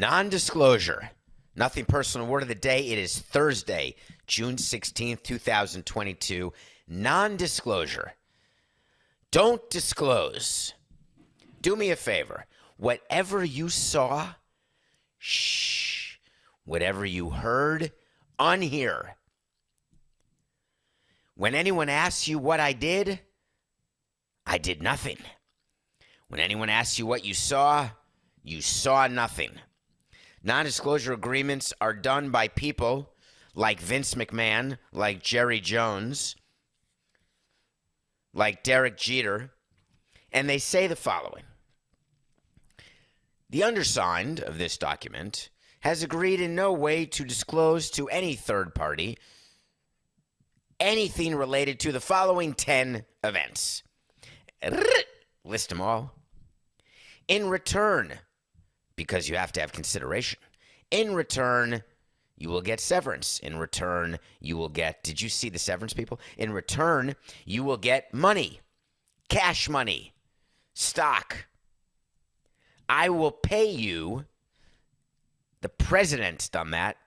Non-disclosure. Nothing personal. Word of the day. It is Thursday, June 16th, 2022. Non-disclosure. Don't disclose. Do me a favor. Whatever you saw, shh. Whatever you heard, unhear. When anyone asks you what I did nothing. When anyone asks you what you saw nothing. Non-disclosure agreements are done by people like Vince McMahon, like Jerry Jones, like Derek Jeter, and they say the following. The undersigned of this document has agreed in no way to disclose to any third party anything related to the following 10 events. List them all. In return, because you have to have consideration, in return, you will get severance. In return, you will get, did you see the severance, people? In return, you will get money, cash money, stock. I will pay you. The president's done that.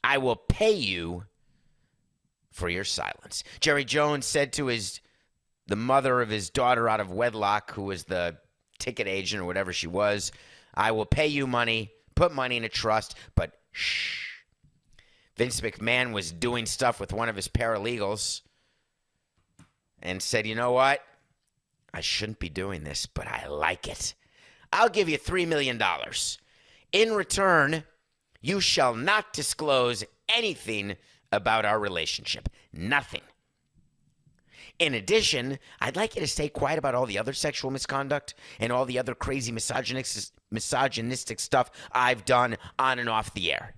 I will pay you for your silence. Jerry Jones said to the mother of his daughter out of wedlock, who was the ticket agent or whatever she was, I will pay you money, put money in a trust, but shh. Vince McMahon was doing stuff with one of his paralegals and said, you know what? I shouldn't be doing this, but I like it. I'll give you $3 million. In return, you shall not disclose anything about our relationship. Nothing. In addition, I'd like you to stay quiet about all the other sexual misconduct and all the other crazy misogynistic stuff I've done on and off the air.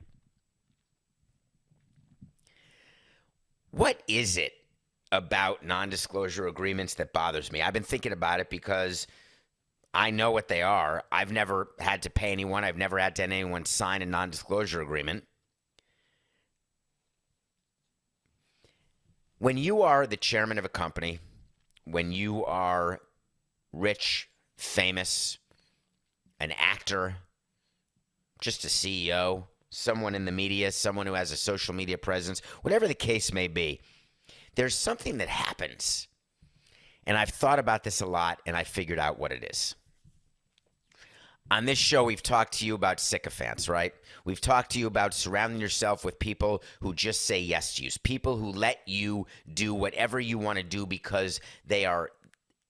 What is it about non-disclosure agreements that bothers me? I've been thinking about it because I know what they are. I've never had to pay anyone. I've never had to have anyone sign a non-disclosure agreement. When you are the chairman of a company, when you are rich, famous, an actor, just a CEO, someone in the media, someone who has a social media presence, whatever the case may be, there's something that happens. And I've thought about this a lot, and I figured out what it is. On this show, we've talked to you about sycophants, right? We've talked to you about surrounding yourself with people who just say yes to you, people who let you do whatever you want to do because they are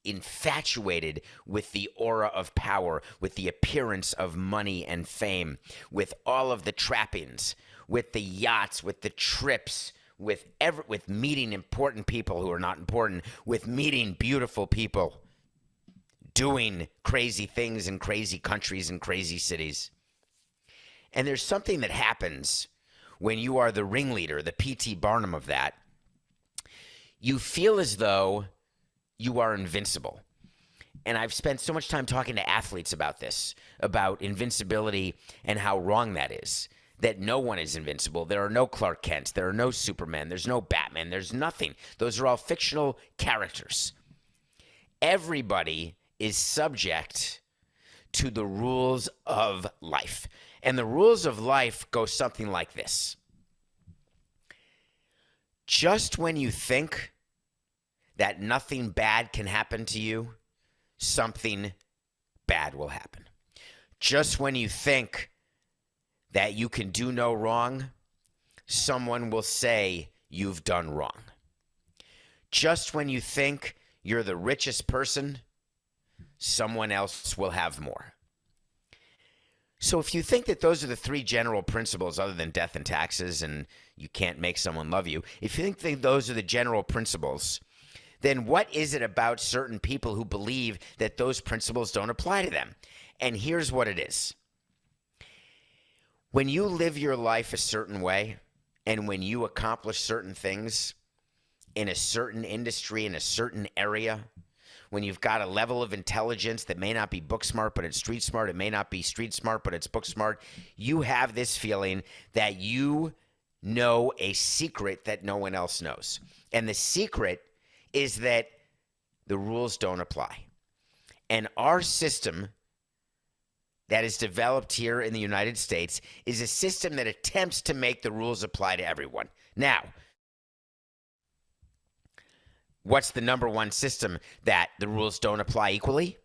infatuated with the aura of power, with the appearance of money and fame, with all of the trappings, with the yachts, with the trips, with meeting important people who are not important, with meeting beautiful people, doing crazy things in crazy countries and crazy cities. And there's something that happens when you are the ringleader, the P.T. Barnum of that. You feel as though you are invincible. And I've spent so much time talking to athletes about this, about invincibility and how wrong that is, that no one is invincible. There are no Clark Kents. There are no Supermen. There's no Batman. There's nothing. Those are all fictional characters. Everybody is subject to the rules of life. And the rules of life go something like this. Just when you think that nothing bad can happen to you, something bad will happen. Just when you think that you can do no wrong, someone will say you've done wrong. Just when you think you're the richest person, someone else will have more. So if you think that those are the three general principles other than death and taxes and you can't make someone love you, if you think those are the general principles, then what is it about certain people who believe that those principles don't apply to them? And here's what it is. When you live your life a certain way and when you accomplish certain things in a certain industry, in a certain area, when you've got a level of intelligence that may not be book smart, but it's street smart, it may not be street smart, but it's book smart, you have this feeling that you know a secret that no one else knows. And the secret is that the rules don't apply. And our system that is developed here in the United States is a system that attempts to make the rules apply to everyone. Now, what's the number one system that the rules don't apply equally?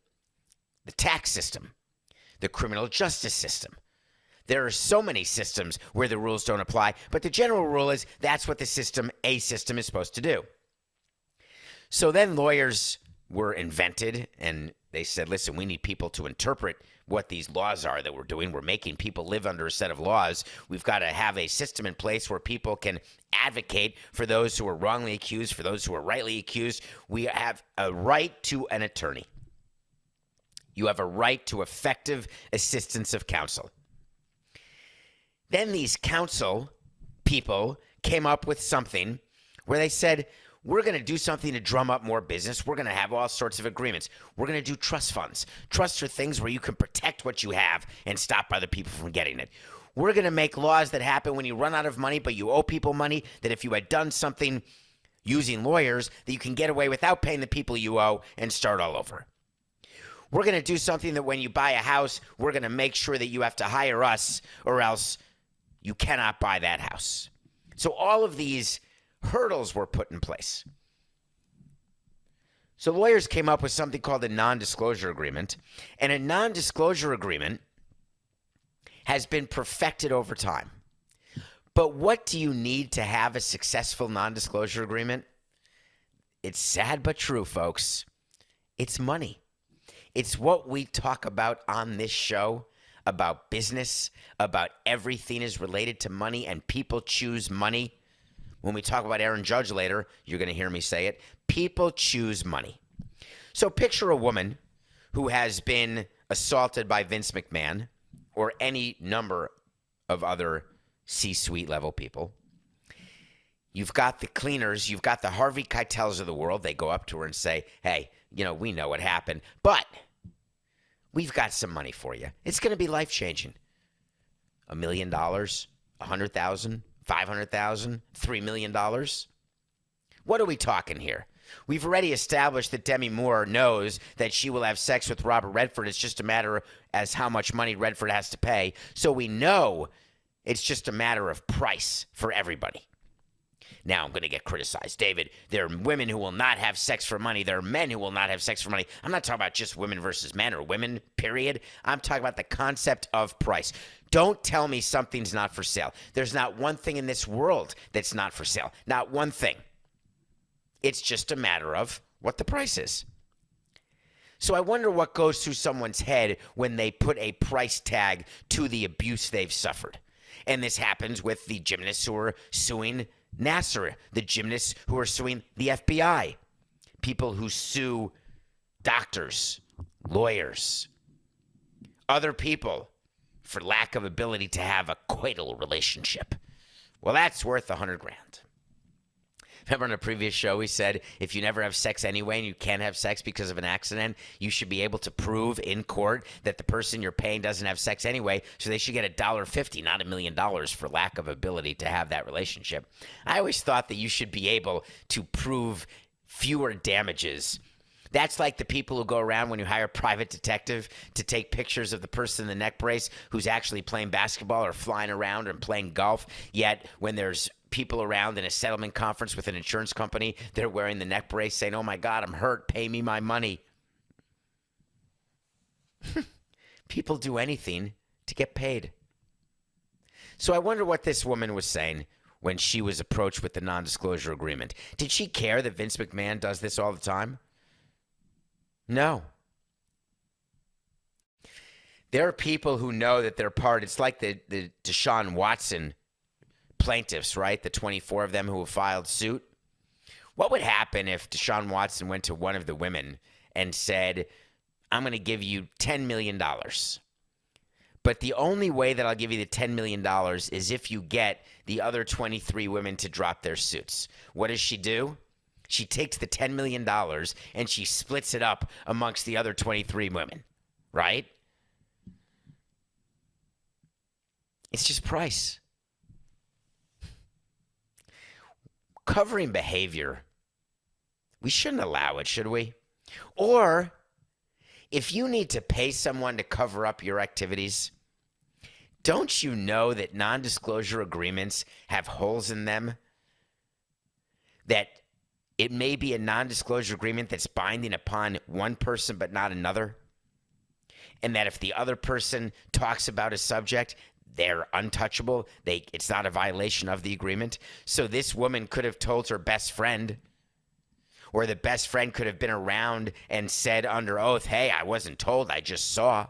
The tax system, the criminal justice system. There are so many systems where the rules don't apply, but the general rule is that's what a system is supposed to do. So then lawyers were invented, and they said, listen, we need people to interpret what these laws are that we're doing. We're making people live under a set of laws. We've got to have a system in place where people can advocate for those who are wrongly accused, for those who are rightly accused. We have a right to an attorney. You have a right to effective assistance of counsel. Then these counsel people came up with something where they said, we're going to do something to drum up more business. We're going to have all sorts of agreements. We're going to do trust funds. Trusts are things where you can protect what you have and stop other people from getting it. We're going to make laws that happen when you run out of money, but you owe people money, that if you had done something using lawyers, that you can get away without paying the people you owe and start all over. We're going to do something that when you buy a house, we're going to make sure that you have to hire us or else you cannot buy that house. So all of these hurdles were put in place. So lawyers came up with something called a non-disclosure agreement, and a non-disclosure agreement has been perfected over time. But what do you need to have a successful non-disclosure agreement? It's sad but true, folks. It's money. It's what we talk about on this show, about business, about everything is related to money, and people choose money. When we talk about Aaron Judge later, you're going to hear me say it. People choose money. So picture a woman who has been assaulted by Vince McMahon or any number of other C-suite level people. You've got the cleaners, you've got the Harvey Keitels of the world. They go up to her and say, hey, we know what happened, but we've got some money for you. It's going to be life-changing. $1 million, $100,000, $500,000, $3 million. What are we talking here? We've already established that Demi Moore knows that she will have sex with Robert Redford. It's just a matter as how much money Redford has to pay. So we know it's just a matter of price for everybody. Now I'm going to get criticized. David, there are women who will not have sex for money. There are men who will not have sex for money. I'm not talking about just women versus men or women, period. I'm talking about the concept of price. Don't tell me something's not for sale. There's not one thing in this world that's not for sale. Not one thing. It's just a matter of what the price is. So I wonder what goes through someone's head when they put a price tag to the abuse they've suffered. And this happens with the gymnasts who are suing Nasser, the gymnasts who are suing the FBI, people who sue doctors, lawyers, other people for lack of ability to have a coital relationship. Well, that's worth $100,000. Remember on a previous show, we said if you never have sex anyway and you can't have sex because of an accident, you should be able to prove in court that the person you're paying doesn't have sex anyway, so they should get $1.50, not $1 million for lack of ability to have that relationship. I always thought that you should be able to prove fewer damages. That's like the people who go around when you hire a private detective to take pictures of the person in the neck brace who's actually playing basketball or flying around or playing golf, yet when there's people around in a settlement conference with an insurance company, they're wearing the neck brace saying, oh my God, I'm hurt, pay me my money. People do anything to get paid. So I wonder what this woman was saying when she was approached with the non-disclosure agreement. Did she care that Vince McMahon does this all the time? No. There are people who know that they're part. It's like the Deshaun Watson plaintiffs, right? The 24 of them who have filed suit. What would happen if Deshaun Watson went to one of the women and said, I'm going to give you $10 million. But the only way that I'll give you the $10 million is if you get the other 23 women to drop their suits. What does she do? She takes the $10 million and she splits it up amongst the other 23 women, right? It's just price. Covering behavior, we shouldn't allow it, should we? Or If you need to pay someone to cover up your activities, don't you know that non-disclosure agreements have holes in them? That it may be a non-disclosure agreement that's binding upon one person but not another? And that if the other person talks about a subject, they're untouchable. It's not a violation of the agreement. So this woman could have told her best friend, or the best friend could have been around and said under oath, hey, I wasn't told, I just saw.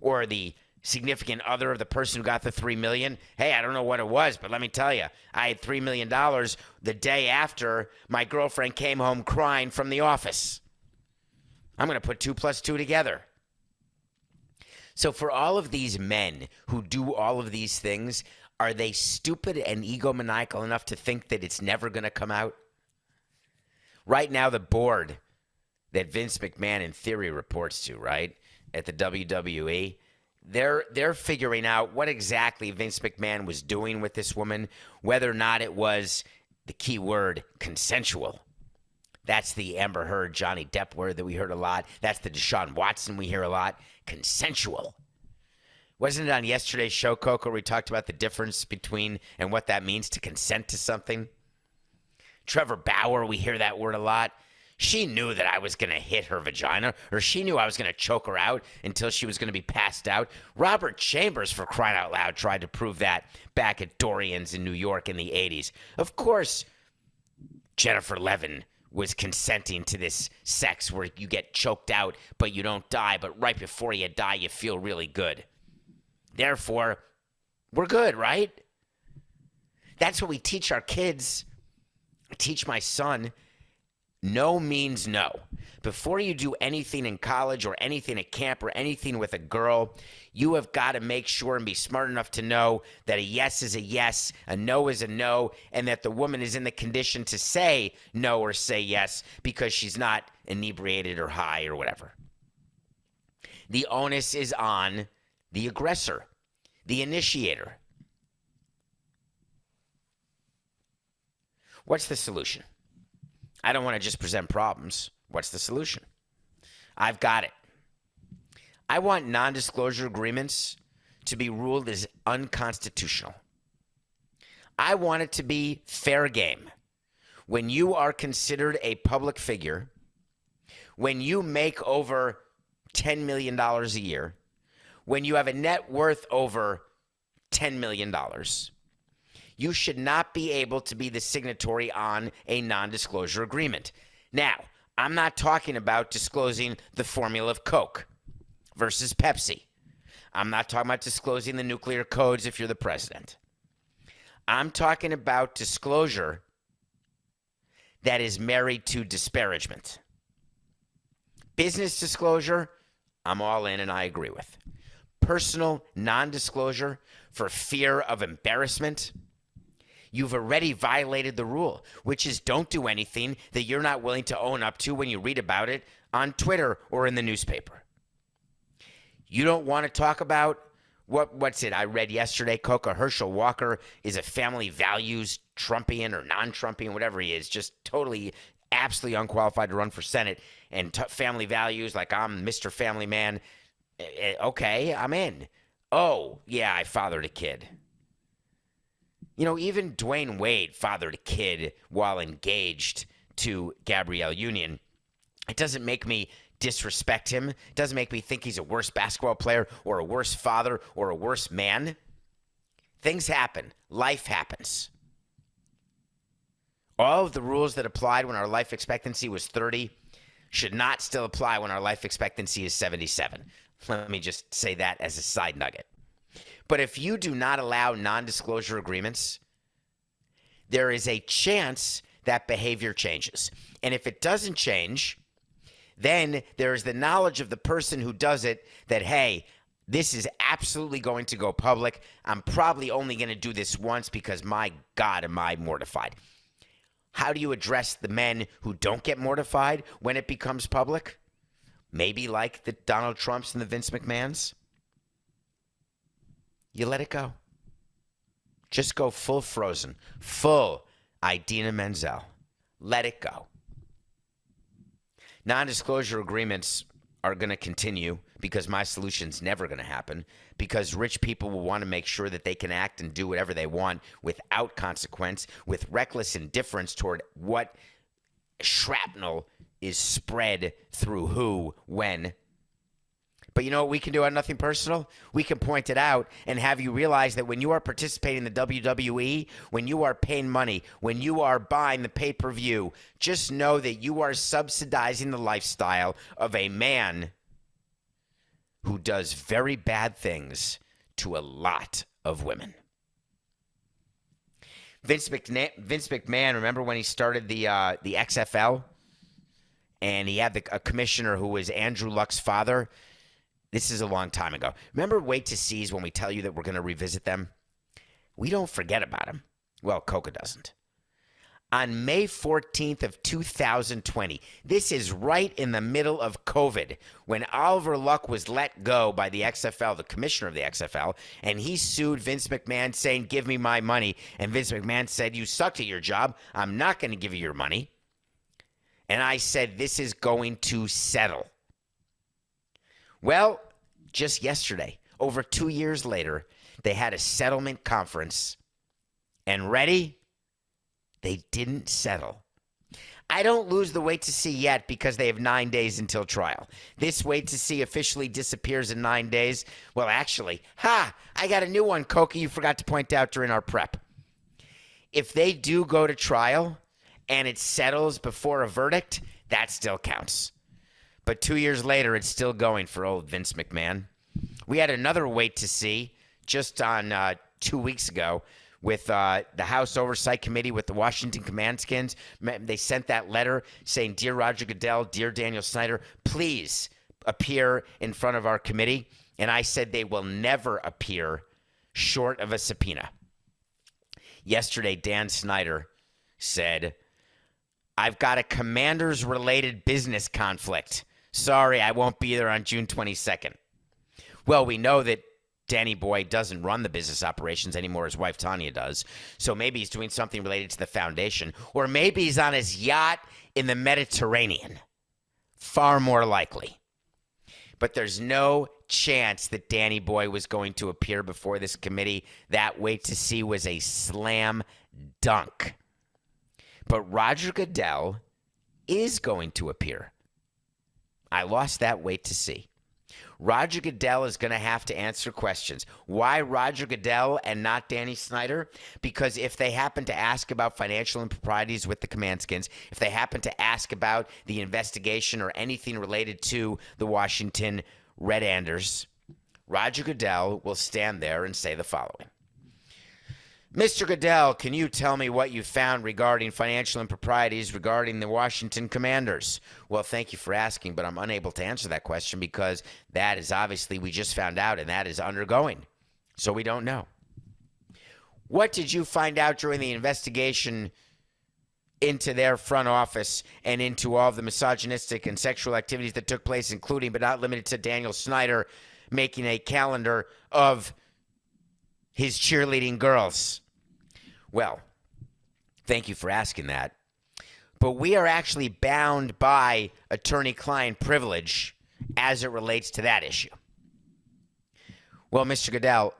Or the significant other of the person who got the $3 million, hey, I don't know what it was, but let me tell you, I had $3 million the day after my girlfriend came home crying from the office. I'm going to put 2 plus 2 together. So for all of these men who do all of these things, are they stupid and egomaniacal enough to think that it's never going to come out? Right now, the board that Vince McMahon in theory reports to, right, at the WWE, they're figuring out what exactly Vince McMahon was doing with this woman, whether or not it was, the key word, consensual. That's the Amber Heard, Johnny Depp word that we heard a lot. That's the Deshaun Watson we hear a lot. Consensual. Wasn't it on yesterday's show, Coco, where we talked about the difference between and what that means to consent to something? Trevor Bauer, we hear that word a lot. She knew that I was going to hit her vagina, or she knew I was going to choke her out until she was going to be passed out. Robert Chambers, for crying out loud, tried to prove that back at Dorian's in New York in the 80s. Of course, Jennifer Levin was consenting to this sex where you get choked out, but you don't die, but right before you die, you feel really good. Therefore, we're good, right? That's what we teach our kids. I teach my son, no means no. Before you do anything in college or anything at camp or anything with a girl, you have got to make sure and be smart enough to know that a yes is a yes, a no is a no, and that the woman is in the condition to say no or say yes because she's not inebriated or high or whatever. The onus is on the aggressor, the initiator. What's the solution? I don't want to just present problems. What's the solution? I've got it. I want non-disclosure agreements to be ruled as unconstitutional. I want it to be fair game. When you are considered a public figure, when you make over $10 million a year, when you have a net worth over $10 million, you should not be able to be the signatory on a non-disclosure agreement. Now, I'm not talking about disclosing the formula of Coke versus Pepsi. I'm not talking about disclosing the nuclear codes if you're the president. I'm talking about disclosure that is married to disparagement. Business disclosure, I'm all in and I agree with. Personal non-disclosure for fear of embarrassment, you've already violated the rule, which is don't do anything that you're not willing to own up to when you read about it on Twitter or in the newspaper. You don't want to talk about what's it? I read yesterday, Coca Herschel Walker is a family values Trumpian or non-Trumpian, whatever he is, just totally, absolutely unqualified to run for Senate. And family values, like I'm Mr. Family Man. Okay, I'm in. Oh, yeah, I fathered a kid. You know, even Dwayne Wade fathered a kid while engaged to Gabrielle Union. It doesn't make me disrespect him. It doesn't make me think he's a worse basketball player or a worse father or a worse man. Things happen. Life happens. All of the rules that applied when our life expectancy was 30 should not still apply when our life expectancy is 77. Let me just say that as a side nugget. But if you do not allow non-disclosure agreements, there is a chance that behavior changes. And if it doesn't change, then there is the knowledge of the person who does it that, hey, this is absolutely going to go public. I'm probably only going to do this once because, my God, am I mortified. How do you address the men who don't get mortified when it becomes public? Maybe like the Donald Trumps and the Vince McMahons. You let it go. Just go full Frozen, full Idina Menzel. Let it go. Non-disclosure agreements are going to continue because my solution's never going to happen, because rich people will want to make sure that they can act and do whatever they want without consequence, with reckless indifference toward what shrapnel is spread through who, when. But you know what we can do on Nothing Personal? We can point it out and have you realize that when you are participating in the WWE, when you are paying money, when you are buying the pay-per-view, just know that you are subsidizing the lifestyle of a man who does very bad things to a lot of women. Vince McMahon, remember when he started the XFL? And he had a commissioner who was Andrew Luck's father. This is a long time ago. Remember wait to sees when we tell you that we're going to revisit them? We don't forget about them. Well, Coca doesn't. On May 14th of 2020, this is right in the middle of COVID, when Oliver Luck was let go by the XFL, the commissioner of the XFL, and he sued Vince McMahon saying, give me my money. And Vince McMahon said, you sucked at your job. I'm not going to give you your money. And I said, this is going to settle. Well, just yesterday, over 2 years later, they had a settlement conference. And ready? They didn't settle. I don't lose the wait to see yet because they have 9 days until trial. This wait to see officially disappears in 9 days. Well, actually, I got a new one, Coca, you forgot to point out during our prep. If they do go to trial and it settles before a verdict, that still counts. But 2 years later, it's still going for old Vince McMahon. We had another wait to see just on 2 weeks ago with the House Oversight Committee with the Washington Commandskins. They sent that letter saying, Dear Roger Goodell, Dear Daniel Snyder, please appear in front of our committee. And I said they will never appear short of a subpoena. Yesterday, Dan Snyder said, I've got a Commanders-related business conflict. Sorry, I won't be there on June 22nd. Well, we know that Danny Boy doesn't run the business operations anymore. His wife, Tanya, does. So maybe he's doing something related to the foundation. Or maybe he's on his yacht in the Mediterranean. Far more likely. But there's no chance that Danny Boy was going to appear before this committee. That wait to see was a slam dunk. But Roger Goodell is going to appear. I lost that wait to see. Roger Goodell is going to have to answer questions. Why Roger Goodell and not Danny Snyder? Because if they happen to ask about financial improprieties with the Commandskins, if they happen to ask about the investigation or anything related to the Washington Red Anders, Roger Goodell will stand there and say the following. Mr. Goodell, can you tell me what you found regarding financial improprieties regarding the Washington Commanders? Well, thank you for asking, but I'm unable to answer that question because that is obviously, we just found out, and that is undergoing. So we don't know. What did you find out during the investigation into their front office and into all of the misogynistic and sexual activities that took place, including but not limited to Daniel Snyder making a calendar of his cheerleading girls? Well, thank you for asking that. But we are actually bound by attorney-client privilege as it relates to that issue. Well, Mr. Goodell,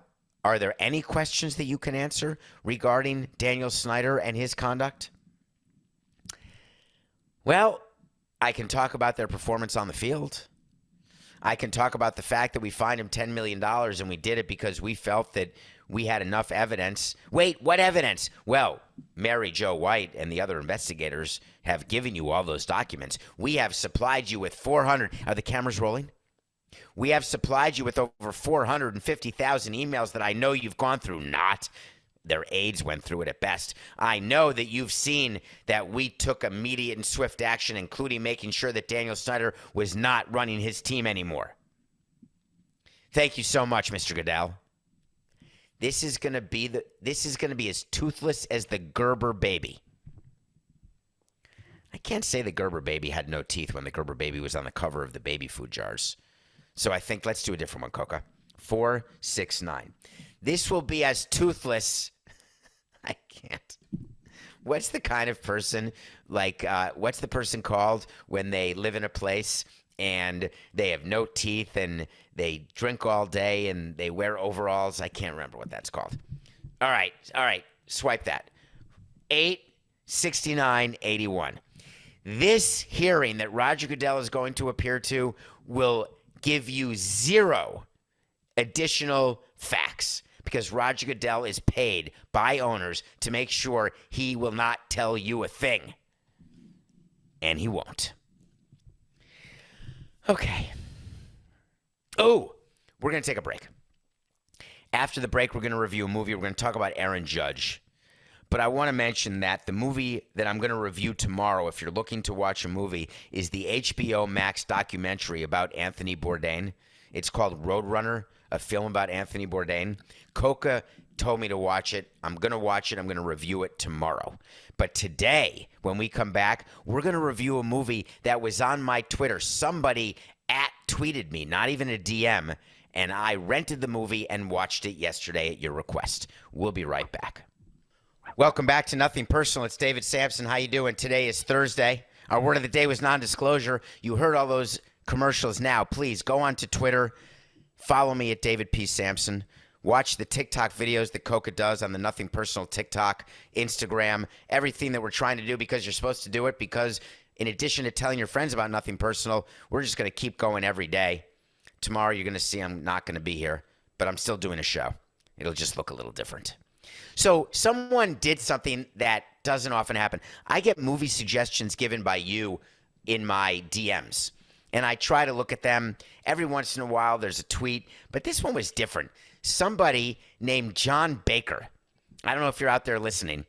are there any questions that you can answer regarding Daniel Snyder and his conduct? Well, I can talk about their performance on the field. I can talk about the fact that we fined him $10 million and we did it because we felt that we had enough evidence. Wait, what evidence? Well, Mary Jo White and the other investigators have given you all those documents. We have supplied you with 400. Are the cameras rolling? We have supplied you with over 450,000 emails that I know you've gone through. Not. Their aides went through it at best. I know that you've seen that we took immediate and swift action, including making sure that Daniel Snyder was not running his team anymore. Thank you so much, Mr. Goodell. This is going to be as toothless as the Gerber baby. I can't say the Gerber baby had no teeth when the Gerber baby was on the cover of the baby food jars. So I think let's do a different one, Coca. 469. This will be as toothless. I can't. What's the kind of person what's the person called when they live in a place and they have no teeth, and they drink all day, and they wear overalls. I can't remember what that's called. All right. Swipe that. 86981. This hearing that Roger Goodell is going to appear to will give you zero additional facts because Roger Goodell is paid by owners to make sure he will not tell you a thing. And he won't. Okay. Oh, we're going to take a break. After the break, we're going to review a movie. We're going to talk about Aaron Judge. But I want to mention that the movie that I'm going to review tomorrow, if you're looking to watch a movie, is the HBO Max documentary about Anthony Bourdain. It's called Roadrunner, a film about Anthony Bourdain. Coca told me to watch it. I'm going to watch it. I'm going to review it tomorrow. But today, when we come back, we're going to review a movie that was on my Twitter. Somebody tweeted me, not even a DM, and I rented the movie and watched it yesterday at your request. We'll be right back. Welcome back to Nothing Personal. It's David Samson. How you doing? Today is Thursday. Our word of the day was non-disclosure. You heard all those commercials. Now, please go on to Twitter. Follow me at David P. Samson. Watch the TikTok videos that Coca does on the Nothing Personal TikTok, Instagram, everything that we're trying to do because you're supposed to do it because in addition to telling your friends about Nothing Personal, we're just going to keep going every day. Tomorrow you're going to see I'm not going to be here, but I'm still doing a show. It'll just look a little different. So someone did something that doesn't often happen. I get movie suggestions given by you in my DMs, and I try to look at them. Every once in a while there's a tweet, but this one was different. Somebody named John Baker. I don't know if you're out there listening.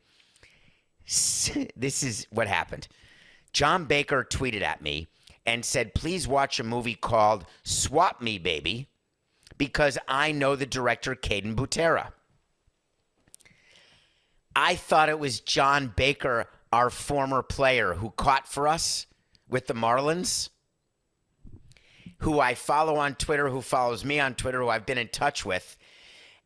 This is what happened. John Baker tweeted at me and said, please watch a movie called Swap Me, Baby, because I know the director, Caden Butera. I thought it was John Baker, our former player who caught for us with the Marlins, who I follow on Twitter, who follows me on Twitter, who I've been in touch with.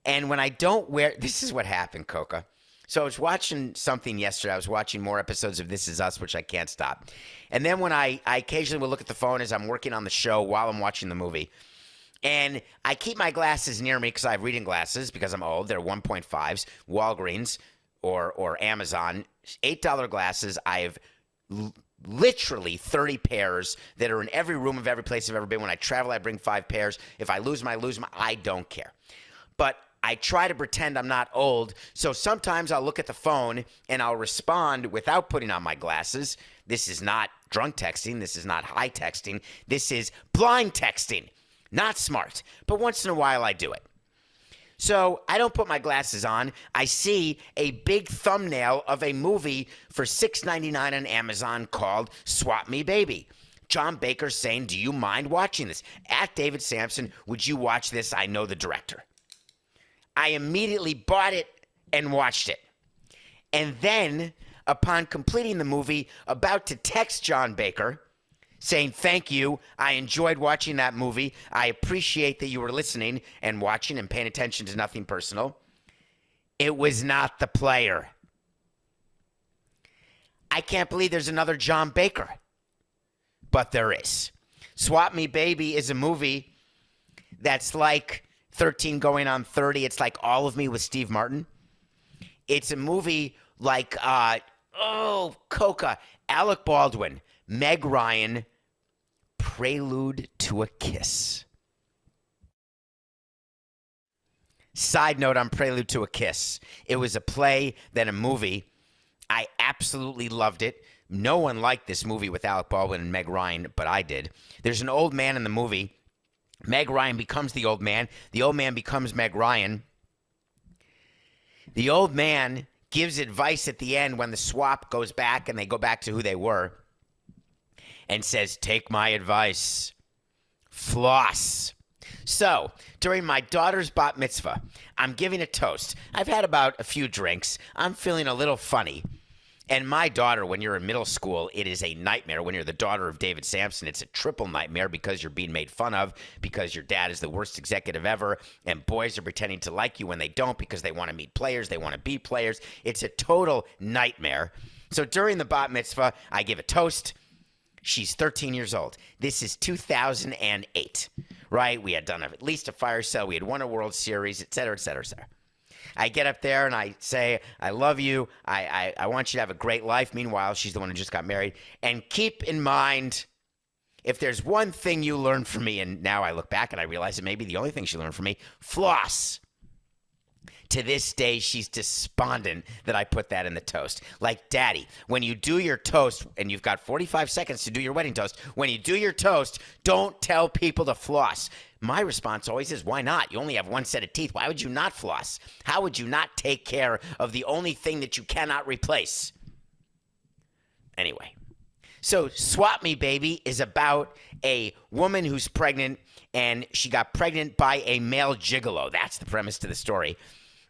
And when I don't wear, this is what happened, Coca. So I was watching something yesterday. I was watching more episodes of This Is Us, which I can't stop. And then when I occasionally will look at the phone as I'm working on the show while I'm watching the movie. And I keep my glasses near me because I have reading glasses because I'm old. They're 1.5s, Walgreens or Amazon, $8 glasses. I have literally 30 pairs that are in every room of every place I've ever been. When I travel, I bring 5 pairs. If I lose them, I lose them. I don't care. But I try to pretend I'm not old, so sometimes I'll look at the phone and I'll respond without putting on my glasses. This is not drunk texting. This is not high texting. This is blind texting. Not smart. But once in a while I do it. So I don't put my glasses on. I see a big thumbnail of a movie for $6.99 on Amazon called Swap Me, Baby. John Baker saying, do you mind watching this? At David Samson, would you watch this? I know the director. I immediately bought it and watched it. And then, upon completing the movie, about to text John Baker, saying, thank you, I enjoyed watching that movie. I appreciate that you were listening and watching and paying attention to Nothing Personal. It was not the player. I can't believe there's another John Baker. But there is. Swap Me Baby is a movie that's like 13 going on 30. It's like All of Me with Steve Martin. It's a movie like, Coca, Alec Baldwin, Meg Ryan, Prelude to a Kiss. Side note on Prelude to a Kiss. It was a play, then a movie. I absolutely loved it. No one liked this movie with Alec Baldwin and Meg Ryan, but I did. There's an old man in the movie. Meg Ryan becomes the old man. The old man becomes Meg Ryan. The old man gives advice at the end when the swap goes back and they go back to who they were and says, take my advice. Floss. So, during my daughter's bat mitzvah, I'm giving a toast. I've had about a few drinks. I'm feeling a little funny. And my daughter, when you're in middle school, it is a nightmare. When you're the daughter of David Samson, it's a triple nightmare because you're being made fun of, because your dad is the worst executive ever, and boys are pretending to like you when they don't because they want to meet players, they want to be players. It's a total nightmare. So during the bat mitzvah, I give a toast. She's 13 years old. This is 2008, right? We had done at least a fire sale. We had won a World Series, et cetera, et cetera, et cetera. I get up there and I say, I love you. I want you to have a great life. Meanwhile, she's the one who just got married. And keep in mind, if there's one thing you learned from me, and now I look back and I realize it may be the only thing she learned from me, floss. To this day, she's despondent that I put that in the toast. Like, Daddy, when you do your toast, and you've got 45 seconds to do your wedding toast, when you do your toast, don't tell people to floss. My response always is, why not? You only have one set of teeth. Why would you not floss? How would you not take care of the only thing that you cannot replace? Anyway, so Swap Me Baby is about a woman who's pregnant, and she got pregnant by a male gigolo. That's the premise to the story.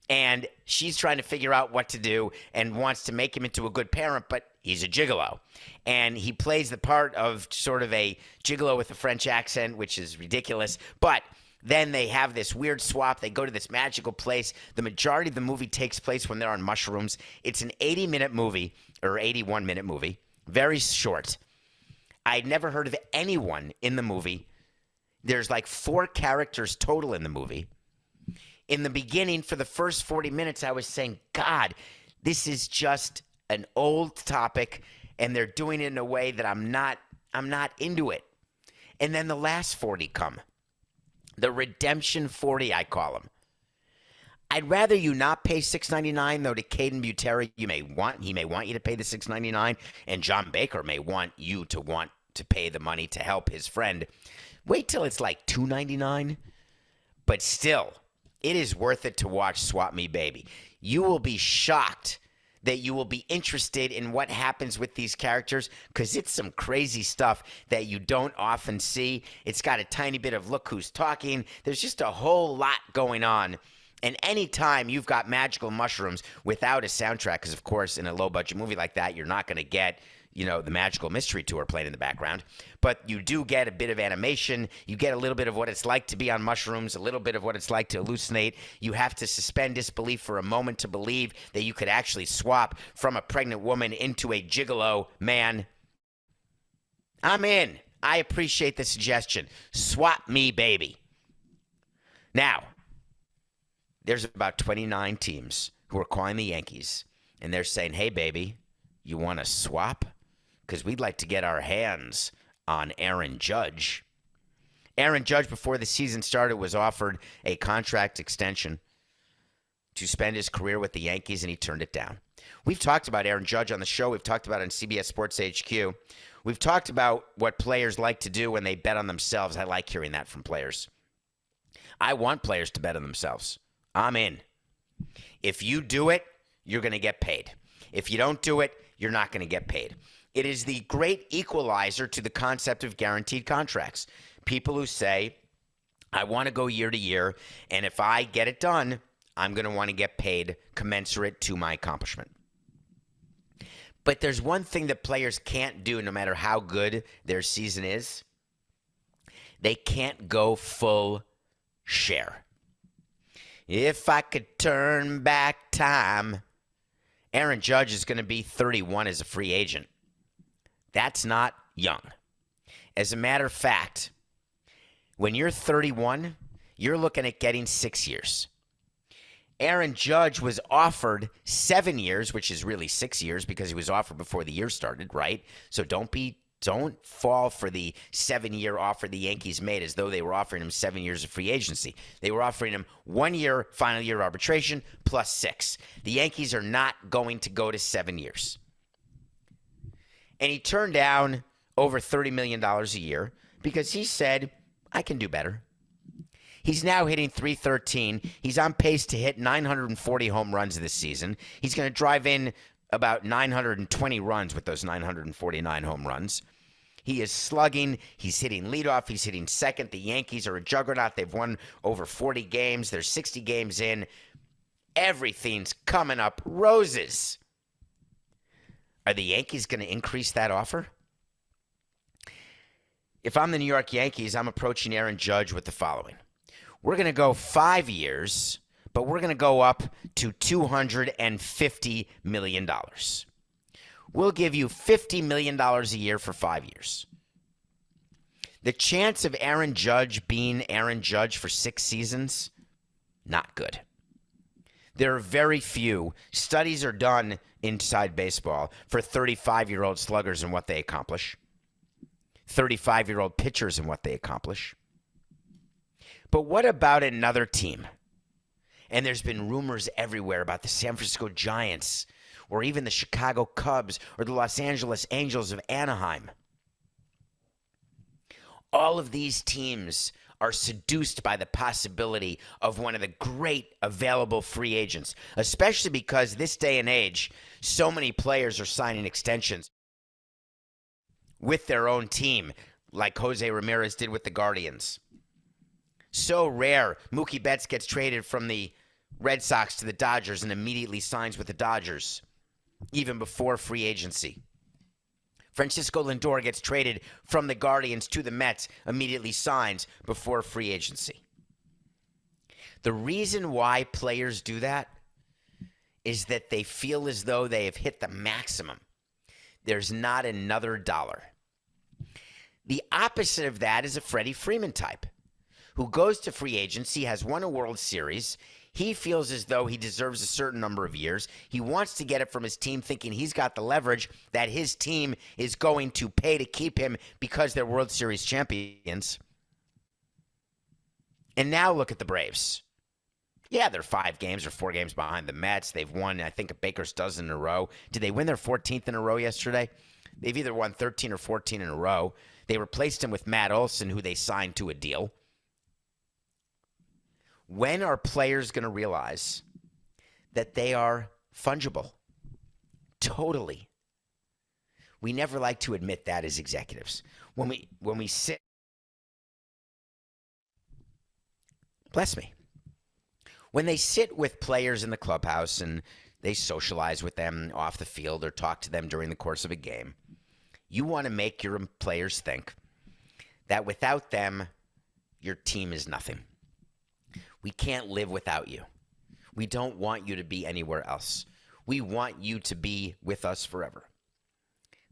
And she's trying to figure out what to do and wants to make him into a good parent, but he's a gigolo. And he plays the part of sort of a gigolo with a French accent, which is ridiculous. But then they have this weird swap. They go to this magical place. The majority of the movie takes place when they're on mushrooms. It's an 80-minute movie, or 81-minute movie. Very short. I'd never heard of anyone in the movie. There's like 4 characters total in the movie. In the beginning, for the first 40 minutes, I was saying, God, this is just an old topic, and they're doing it in a way that I'm not into it. And then the last 40 come. The redemption 40, I call them. I'd rather you not pay $6.99, though, to Caden Butera. He may want you to pay the $6.99, and John Baker may want to pay the money to help his friend. Wait till it's like $2.99, but still, it is worth it to watch Swap Me Baby. You will be shocked that you will be interested in what happens with these characters, because it's some crazy stuff that you don't often see. It's got a tiny bit of look who's talking. There's just a whole lot going on. And anytime you've got magical mushrooms without a soundtrack, because, of course, in a low-budget movie like that, you're not going to get, the Magical Mystery Tour playing in the background. But you do get a bit of animation. You get a little bit of what it's like to be on mushrooms, a little bit of what it's like to hallucinate. You have to suspend disbelief for a moment to believe that you could actually swap from a pregnant woman into a gigolo man. I'm in. I appreciate the suggestion. Swap Me Baby. Now, there's about 29 teams who are calling the Yankees, and they're saying, hey, baby, you want to swap? Because we'd like to get our hands on Aaron Judge. Aaron Judge, before the season started, was offered a contract extension to spend his career with the Yankees, and he turned it down. We've talked about Aaron Judge on the show. We've talked about it on CBS Sports HQ. We've talked about what players like to do when they bet on themselves. I like hearing that from players. I want players to bet on themselves. I'm in. If you do it, you're going to get paid. If you don't do it, you're not going to get paid. It is the great equalizer to the concept of guaranteed contracts. People who say, I want to go year to year, and if I get it done, I'm going to want to get paid commensurate to my accomplishment. But there's one thing that players can't do, no matter how good their season is. They can't go full share. If I could turn back time, Aaron Judge is going to be 31 as a free agent. That's not young. As a matter of fact, when you're 31, you're looking at getting 6 years. Aaron Judge was offered 7 years, which is really 6 years because he was offered before the year started, right? So don't fall for the 7-year offer the Yankees made as though they were offering him 7 years of free agency. They were offering him 1 year, final year arbitration, plus 6. The Yankees are not going to go to 7 years. And he turned down over $30 million a year because he said, I can do better. He's now hitting .313. He's on pace to hit 940 home runs this season. He's going to drive in about 920 runs with those 949 home runs. He is slugging. He's hitting leadoff. He's hitting second. The Yankees are a juggernaut. They've won over 40 games. They're 60 games in. Everything's coming up roses. Are the Yankees going to increase that offer? If I'm the New York Yankees, I'm approaching Aaron Judge with the following. We're going to go 5 years, but we're going to go up to $250 million. We'll give you $50 million a year for 5 years. The chance of Aaron Judge being Aaron Judge for 6 seasons, not good. There are very few studies are done inside baseball for 35-year-old sluggers and what they accomplish, 35-year-old pitchers and what they accomplish. But what about another team? And there's been rumors everywhere about the San Francisco Giants or even the Chicago Cubs or the Los Angeles Angels of Anaheim. All of these teams are seduced by the possibility of one of the great available free agents, especially because this day and age, so many players are signing extensions with their own team, like Jose Ramirez did with the Guardians. So rare, Mookie Betts gets traded from the Red Sox to the Dodgers and immediately signs with the Dodgers, even before free agency. Francisco Lindor gets traded from the Guardians to the Mets, immediately signs before free agency. The reason why players do that is that they feel as though they have hit the maximum. There's not another dollar. The opposite of that is a Freddie Freeman type who goes to free agency, has won a World Series. He feels as though he deserves a certain number of years. He wants to get it from his team, thinking he's got the leverage that his team is going to pay to keep him because they're World Series champions. And now look at the Braves. Yeah, they're 5 games or 4 games behind the Mets. They've won, I think, a baker's dozen in a row. Did they win their 14th in a row yesterday? They've either won 13 or 14 in a row. They replaced him with Matt Olson, who they signed to a deal. When are players going to realize that they are fungible? Totally. We never like to admit that as executives. When we sit, bless me, when they sit with players in the clubhouse and they socialize with them off the field or talk to them during the course of a game, you want to make your players think that without them, your team is nothing. We can't live without you. We don't want you to be anywhere else. We want you to be with us forever.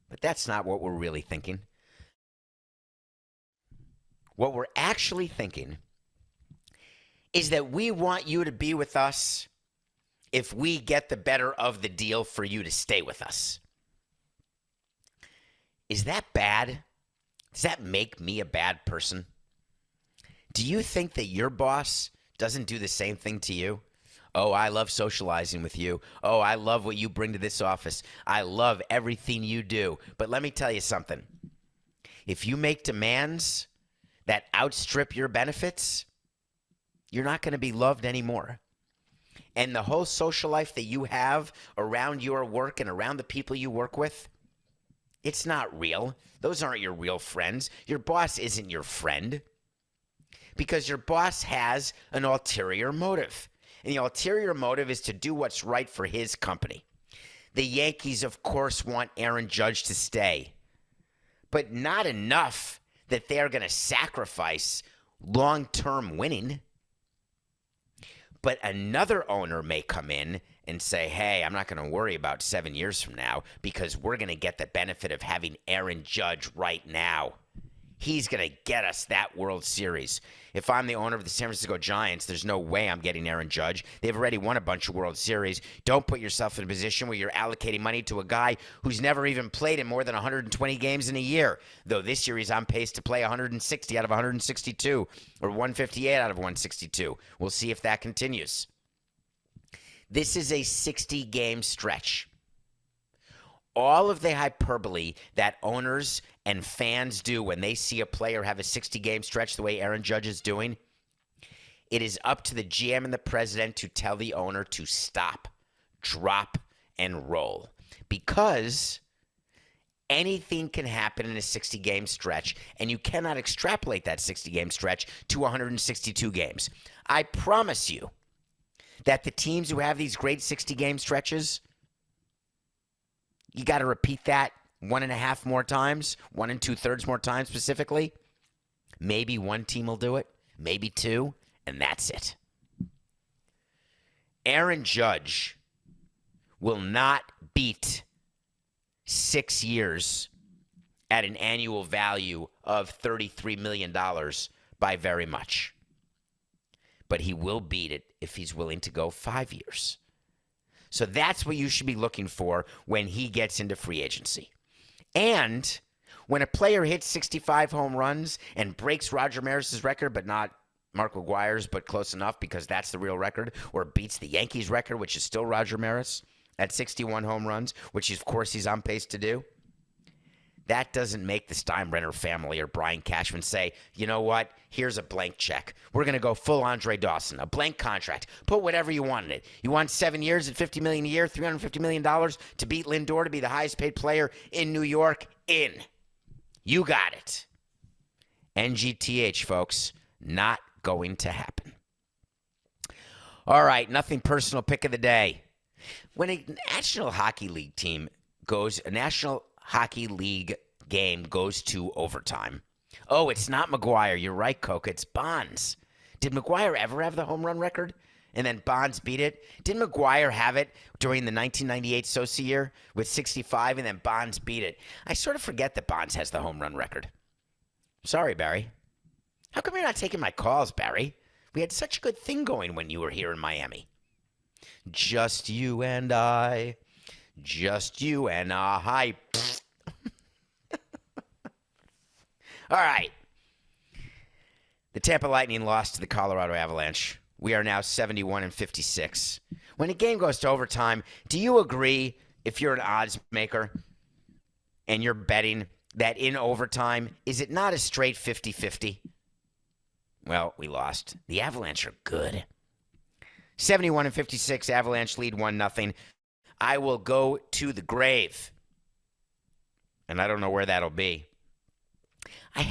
But that's not what we're really thinking. What we're actually thinking is that we want you to be with us if we get the better of the deal for you to stay with us. Is that bad? Does that make me a bad person? Do you think that your boss doesn't do the same thing to you? Oh, I love socializing with you. Oh, I love what you bring to this office. I love everything you do. But let me tell you something. If you make demands that outstrip your benefits, you're not going to be loved anymore. And the whole social life that you have around your work and around the people you work with, it's not real. Those aren't your real friends. Your boss isn't your friend. Because your boss has an ulterior motive. And the ulterior motive is to do what's right for his company. The Yankees, of course, want Aaron Judge to stay. But not enough that they're going to sacrifice long-term winning. But another owner may come in and say, hey, I'm not going to worry about 7 years from now because we're going to get the benefit of having Aaron Judge right now. He's going to get us that World Series. If I'm the owner of the San Francisco Giants, there's no way I'm getting Aaron Judge. They've already won a bunch of World Series. Don't put yourself in a position where you're allocating money to a guy who's never even played in more than 120 games in a year. Though this year he's on pace to play 160 out of 162 or 158 out of 162. We'll see if that continues. This is a 60-game stretch. All of the hyperbole that owners and fans do when they see a player have a 60-game stretch the way Aaron Judge is doing, it is up to the GM and the president to tell the owner to stop, drop, and roll. Because anything can happen in a 60-game stretch, and you cannot extrapolate that 60-game stretch to 162 games. I promise you that the teams who have these great 60-game stretches, you got to repeat that 1.5 more times, 1 2/3 more times specifically. Maybe one team will do it, maybe 2, and that's it. Aaron Judge will not beat 6 years at an annual value of $33 million by very much. But he will beat it if he's willing to go 5 years. So that's what you should be looking for when he gets into free agency. And when a player hits 65 home runs and breaks Roger Maris's record, but not Mark McGwire's, but close enough because that's the real record, or beats the Yankees record, which is still Roger Maris at 61 home runs, which of course he's on pace to do, that doesn't make the Steinbrenner family or Brian Cashman say, you know what, here's a blank check. We're going to go full Andre Dawson, a blank contract. Put whatever you want in it. You want 7 years at $50 million a year, $350 million to beat Lindor to be the highest paid player in New York? In. You got it. NGTH, folks, not going to happen. All right, nothing personal pick of the day. When a National Hockey League team goes, a National Hockey League game goes to overtime. Oh, it's not McGwire. You're right, Coca. It's Bonds. Did McGwire ever have the home run record? And then Bonds beat it? Didn't McGwire have it during the 1998 Sosa year with 65 and then Bonds beat it? I sort of forget that Bonds has the home run record. Sorry, Barry. How come you're not taking my calls, Barry? We had such a good thing going when you were here in Miami. Just you and I. Just you and I. All right. The Tampa Lightning lost to the Colorado Avalanche. We are now 71-56. When a game goes to overtime, do you agree, if you're an odds maker and you're betting, that in overtime, is it not a straight 50-50? Well, we lost. The Avalanche are good. 71-56, Avalanche lead 1-0. I will go to the grave. And I don't know where that'll be.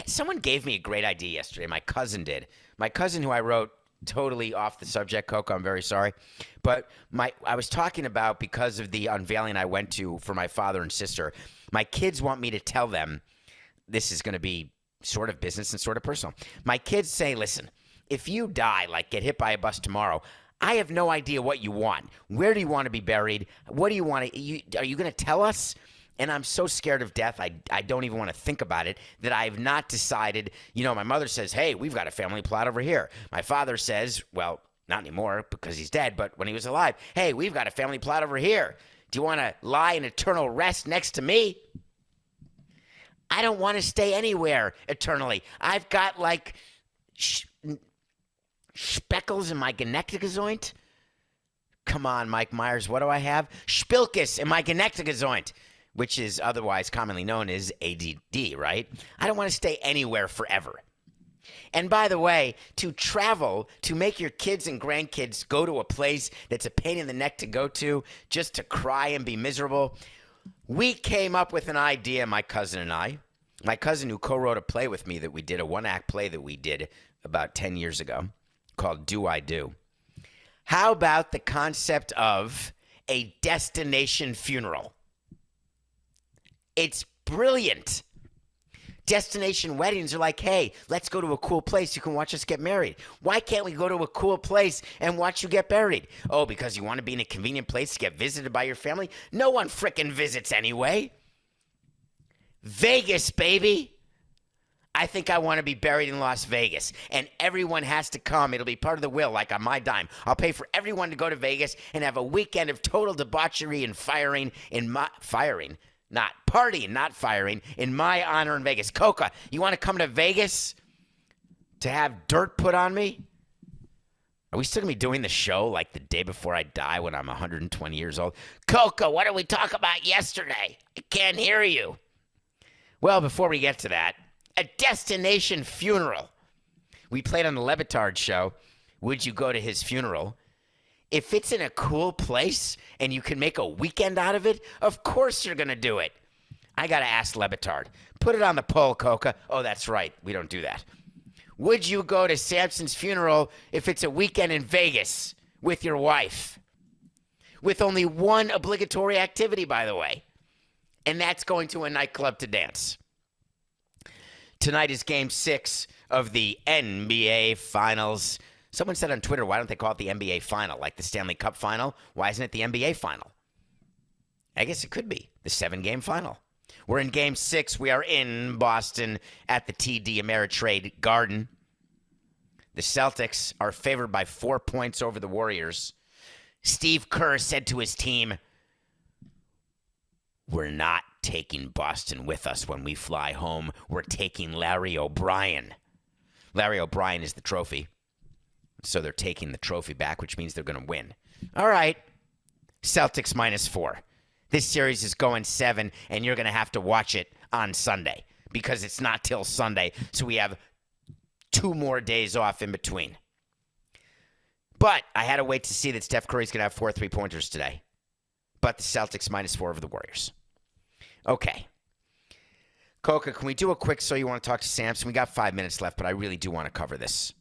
Someone gave me a great idea yesterday. My cousin did. My cousin, who I wrote totally off the subject, Coco, I'm very sorry. But I was talking about, because of the unveiling I went to for my father and sister, my kids want me to tell them, this is going to be sort of business and sort of personal. My kids say, listen, if you die, like get hit by a bus tomorrow, I have no idea what you want. Where do you want to be buried? What do you want to, are you going to tell us? And I'm so scared of death, I don't even want to think about it, that I have not decided. You know, my mother says, hey, we've got a family plot over here. My father says, well, not anymore because he's dead, but when he was alive, hey, we've got a family plot over here. Do you want to lie in eternal rest next to me? I don't want to stay anywhere eternally. I've got like speckles in my gonectigozoint. Come on, Mike Myers, what do I have? Spilkus in my gonectigozoint, which is otherwise commonly known as ADD, right? I don't want to stay anywhere forever. And by the way, to travel, to make your kids and grandkids go to a place that's a pain in the neck to go to just to cry and be miserable, we came up with an idea, my cousin and I. My cousin, who co-wrote a play with me that we did, a one-act play that we did about 10 years ago called Do I Do? How about the concept of a destination funeral? It's brilliant. Destination weddings are like, hey, let's go to a cool place. You can watch us get married. Why can't we go to a cool place and watch you get buried? Oh, because you want to be in a convenient place to get visited by your family? No one frickin' visits anyway. Vegas, baby. I think I want to be buried in Las Vegas, and everyone has to come. It'll be part of the will, like on my dime. I'll pay for everyone to go to Vegas and have a weekend of total debauchery and firing in my firing. Not partying, not firing, in my honor in Vegas. Coca, you want to come to Vegas to have dirt put on me? Are we still going to be doing the show like the day before I die when I'm 120 years old? Coca, what did we talk about yesterday? I can't hear you. Well, before we get to that, a destination funeral. We played on the Levitard show. Would you go to his funeral? If it's in a cool place and you can make a weekend out of it, of course you're going to do it. I got to ask Levitard. Put it on the poll, Coca. Oh, that's right. We don't do that. Would you go to Samson's funeral if it's a weekend in Vegas with your wife? With only one obligatory activity, by the way. And that's going to a nightclub to dance. Tonight is Game 6 of the NBA Finals. Someone said on Twitter, why don't they call it the NBA Final, like the Stanley Cup Final? Why isn't it the NBA Final? I guess it could be. the 7-game final. We're in Game 6. We are in Boston at the TD Ameritrade Garden. The Celtics are favored by 4 points over the Warriors. Steve Kerr said to his team, "We're not taking Boston with us when we fly home. We're taking Larry O'Brien." Larry O'Brien is the trophy. So they're taking the trophy back, which means they're going to win. All right. Celtics -4. This series is going 7, and you're going to have to watch it on Sunday because it's not till Sunday. So we have 2 more days off in between. But I had to wait to see that Steph Curry's going to have 4 3-pointers today. But the Celtics -4 over the Warriors. Okay. Coca, can we do a quick so you want to talk to Samson? We got 5 minutes left, but I really do want to cover this.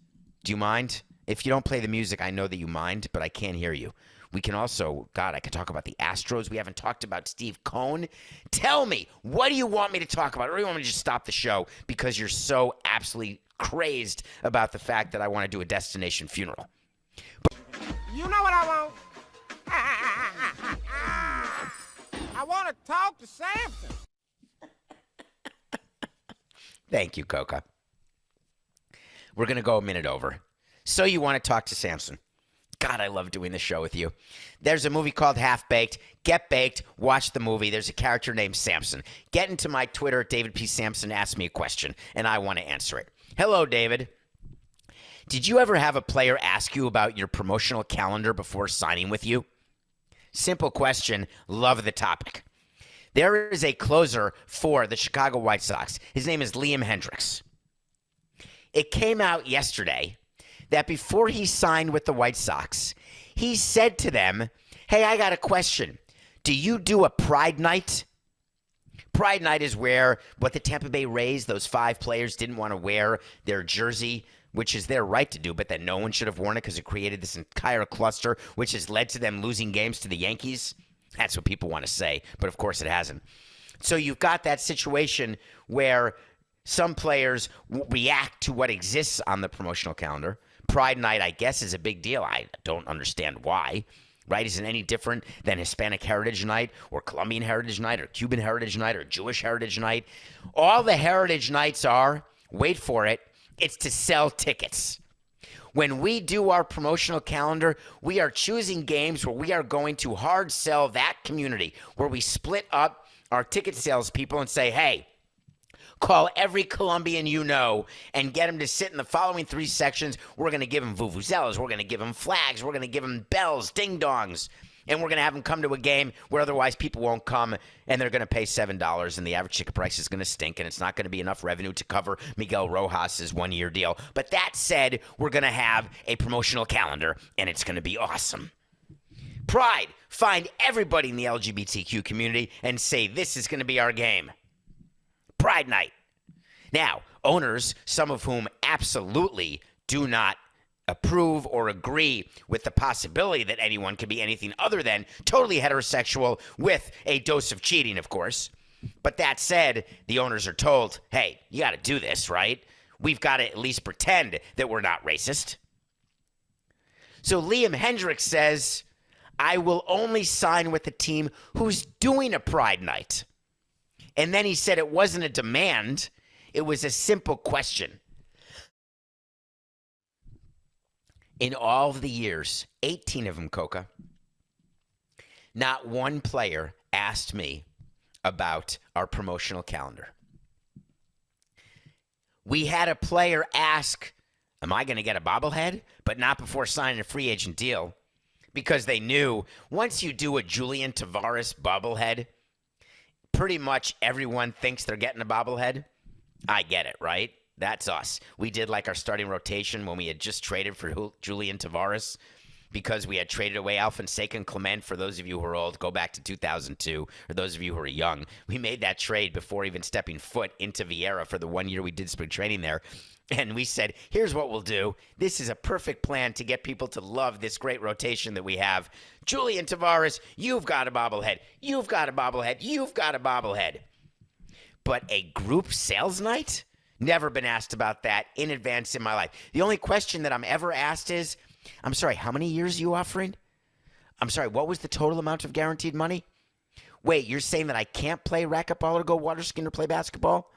Do you mind? If you don't play the music, I know that you mind, but I can't hear you. We can also, God, I could talk about the Astros. We haven't talked about Steve Cohen. Tell me, what do you want me to talk about? Or do you want me to just stop the show because you're so absolutely crazed about the fact that I want to do a destination funeral? You know what I want? I want to talk to Samson. Thank you, Coca. We're going to go a minute over. So you want to talk to Samson. God, I love doing this show with you. There's a movie called Half Baked. Get baked. Watch the movie. There's a character named Samson. Get into my Twitter, David P. Samson. Ask me a question, and I want to answer it. Hello, David. Did you ever have a player ask you about your promotional calendar before signing with you? Simple question. Love the topic. There is a closer for the Chicago White Sox. His name is Liam Hendriks. It came out yesterday that before he signed with the White Sox, he said to them, "Hey, I got a question. Do you do a Pride Night?" Pride Night is where what the Tampa Bay Rays, those 5 players, didn't want to wear their jersey, which is their right to do, but then no one should have worn it because it created this entire cluster, which has led to them losing games to the Yankees. That's what people want to say, but of course it hasn't. So you've got that situation where some players react to what exists on the promotional calendar. Pride Night, I guess, is a big deal. I don't understand why, right? Isn't any different than Hispanic Heritage Night or Colombian Heritage Night or Cuban Heritage Night or Jewish Heritage Night. All the Heritage Nights are, wait for it, it's to sell tickets. When we do our promotional calendar, we are choosing games where we are going to hard sell that community, where we split up our ticket salespeople and say, hey, call every Colombian you know and get them to sit in the following 3 sections. We're going to give them vuvuzelas. We're going to give them flags. We're going to give them bells, ding-dongs. And we're going to have them come to a game where otherwise people won't come, and they're going to pay $7, and the average ticket price is going to stink, and it's not going to be enough revenue to cover Miguel Rojas' 1-year deal. But that said, we're going to have a promotional calendar, and it's going to be awesome. Pride, find everybody in the LGBTQ community and say, this is going to be our game. Pride Night. Now, owners, some of whom absolutely do not approve or agree with the possibility that anyone could be anything other than totally heterosexual with a dose of cheating, of course. But that said, the owners are told, hey, you got to do this, right? We've got to at least pretend that we're not racist. So Liam Hendriks says, I will only sign with a team who's doing a Pride Night. And then he said it wasn't a demand. It was a simple question. In all of the years, 18 of them, Coca, not one player asked me about our promotional calendar. We had a player ask, am I going to get a bobblehead? But not before signing a free agent deal, because they knew once you do a Julian Tavares bobblehead, pretty much everyone thinks they're getting a bobblehead. I get it, right? That's us. We did like our starting rotation when we had just traded for Julian Tavares because we had traded away Alfonseca and Clement. For those of you who are old, go back to 2002. Or those of you who are young, we made that trade before even stepping foot into Vieira for the 1 year we did spring training there. And we said, here's what we'll do. This is a perfect plan to get people to love this great rotation that we have. Julian Tavares, you've got a bobblehead. You've got a bobblehead. You've got a bobblehead. But a group sales night? Never been asked about that in advance in my life. The only question that I'm ever asked is, I'm sorry, how many years are you offering? I'm sorry, what was the total amount of guaranteed money? Wait, you're saying that I can't play racquetball or go water skiing or play basketball?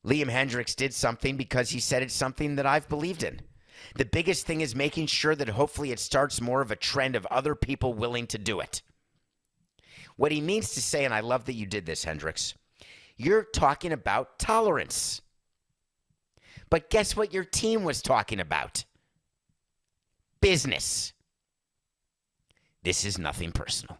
Liam Hendriks did something because he said it's something that I've believed in. The biggest thing is making sure that hopefully it starts more of a trend of other people willing to do it. What he means to say, and I love that you did this, Hendriks, you're talking about tolerance. But guess what your team was talking about? Business. This is nothing personal.